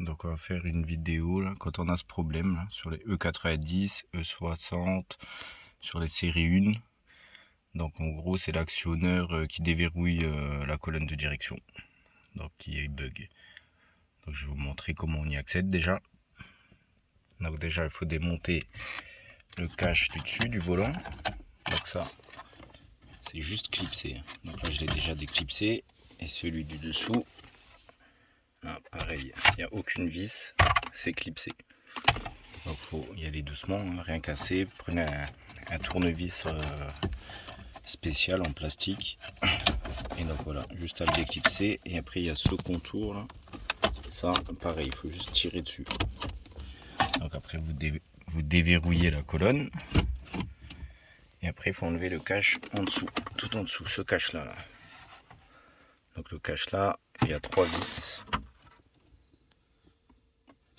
Donc on va faire une vidéo là, quand on a ce problème là, sur les E90, E60, sur les séries 1. Donc en gros c'est l'actionneur qui déverrouille la colonne de direction, donc qui est bug. Donc je vais vous montrer comment on y accède déjà. Donc déjà il faut démonter le cache du dessus du volant. Donc ça c'est juste clipsé. Donc là je l'ai déjà déclipsé. Et celui du dessous, là, pareil, il n'y a aucune vis, c'est clipsé. Donc il faut y aller doucement, hein, rien casser. Prenez un tournevis spécial en plastique. Et donc voilà, juste à le déclipser. Et après il y a ce contour là. Ça pareil, il faut juste tirer dessus. Donc après vous déverrouillez la colonne. Et après il faut enlever le cache en dessous, tout en dessous, ce cache là. Donc le cache là, il y a 3 vis.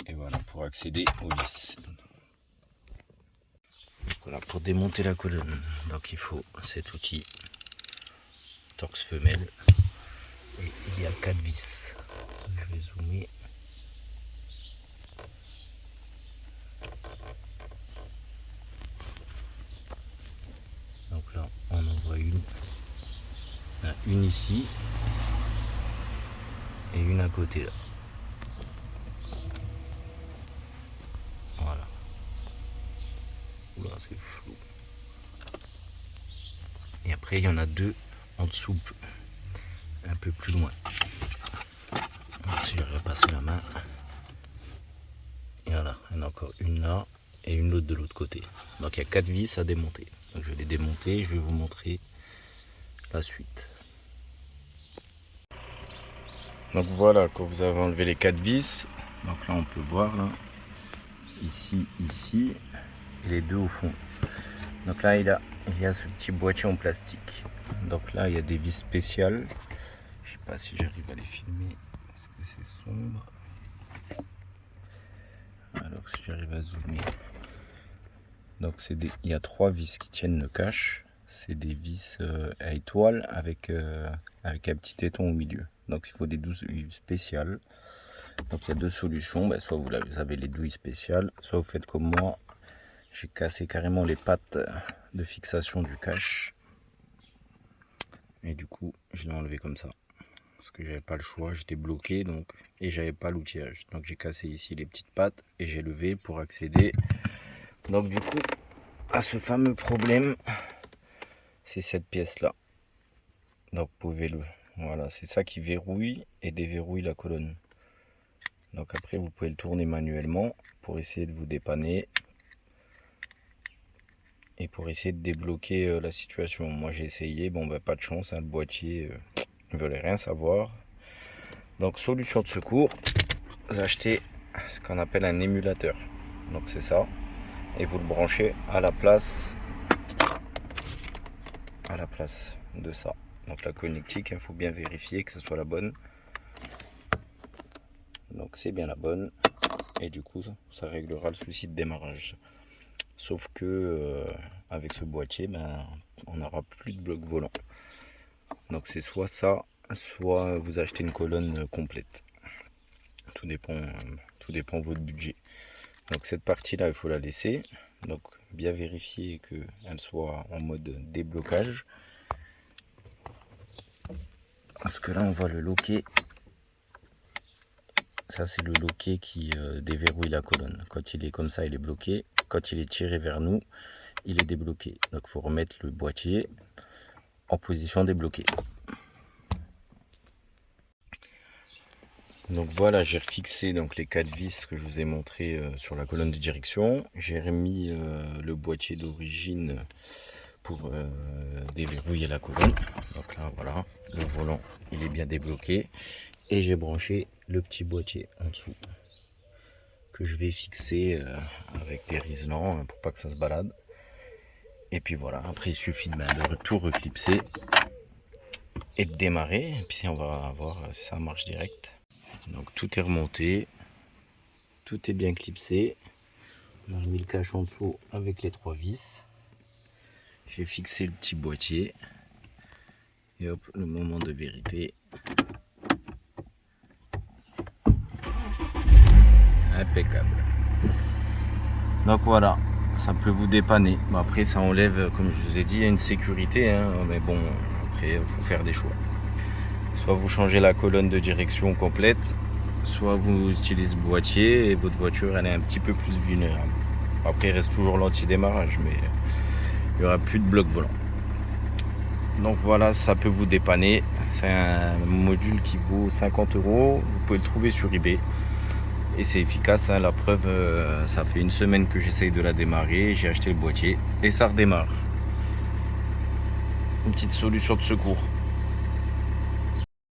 Et voilà, pour accéder aux vis. Voilà, pour démonter la colonne, donc il faut cet outil torx femelle. Et il y a 4 vis. Je vais zoomer. Donc là, on en voit une. Il y en a une ici. Et une à côté là. Voilà. Oula, c'est flou. Et après, il y en a 2 en dessous, un peu plus loin. Alors, si j'arrive à passer la main. Et voilà, il y en a encore une là et une autre de l'autre côté. Donc il y a 4 vis à démonter. Donc je vais les démonter, je vais vous montrer la suite. Donc voilà, quand vous avez enlevé les 4 vis, donc là on peut voir là, ici, ici, et les 2 au fond. Donc là il y a ce petit boîtier en plastique. Donc là il y a des vis spéciales. Je sais pas si j'arrive à les filmer parce que c'est sombre. Alors si j'arrive à zoomer. Donc il y a 3 vis qui tiennent le cache. C'est des vis à étoile avec un petit téton au milieu. Donc il faut des douilles spéciales. Donc il y a 2 solutions. Ben, soit vous avez les douilles spéciales, soit vous faites comme moi. J'ai cassé carrément les pattes de fixation du cache. Et du coup je l'ai enlevé comme ça. Parce que j'avais pas le choix, j'étais bloqué donc, et j'avais pas l'outillage. Donc j'ai cassé ici les petites pattes et j'ai levé pour accéder. Donc du coup à ce fameux problème, c'est cette pièce là. Donc vous pouvez voilà, c'est ça qui verrouille et déverrouille la colonne. Donc après vous pouvez le tourner manuellement pour essayer de vous dépanner et pour essayer de débloquer la situation. Moi j'ai essayé, bon bah pas de chance, hein, le boîtier ne voulait rien savoir. Donc solution de secours, vous achetez ce qu'on appelle un émulateur. Donc c'est ça, et vous le branchez à la place de ça. Donc la connectique, il faut bien vérifier que ce soit la bonne. Donc c'est bien la bonne. Et du coup ça réglera le souci de démarrage. Sauf que avec ce boîtier, ben, on n'aura plus de bloc volant. Donc c'est soit ça, soit vous achetez une colonne complète. Tout dépend de votre budget. Donc cette partie là il faut la laisser. Donc bien vérifier qu'elle soit en mode déblocage. Parce que là on voit le loquet. Ça c'est le loquet qui déverrouille la colonne. Quand il est comme ça il est bloqué. Quand il est tiré vers nous il est débloqué. Donc il faut remettre le boîtier en position débloquée. Donc voilà, j'ai refixé donc les 4 vis que je vous ai montré sur la colonne de direction. J'ai remis le boîtier d'origine pour déverrouiller la colonne. Donc là voilà, le volant il est bien débloqué. Et j'ai branché le petit boîtier en dessous que je vais fixer avec des riselants pour pas que ça se balade. Et puis voilà, après il suffit de tout reclipser et de démarrer. Et puis on va voir si ça marche direct. Donc tout est remonté, tout est bien clipsé. On a remis le cache en dessous avec les 3 vis. J'ai fixé le petit boîtier. Et hop, le moment de vérité. impeccable. Donc voilà, ça peut vous dépanner. Bon, après ça enlève, comme je vous ai dit, une sécurité, hein, mais bon, après il faut faire des choix. Soit vous changez la colonne de direction complète, soit vous utilisez le boîtier et votre voiture elle est un petit peu plus vulnérable. Après il reste toujours l'anti-démarrage, mais il n'y aura plus de bloc volant. Donc voilà, ça peut vous dépanner. C'est un module qui vaut 50 €. Vous pouvez le trouver sur eBay. Et c'est efficace, hein. La preuve, ça fait une semaine que j'essaye de la démarrer. J'ai acheté le boîtier et ça redémarre. Une petite solution de secours.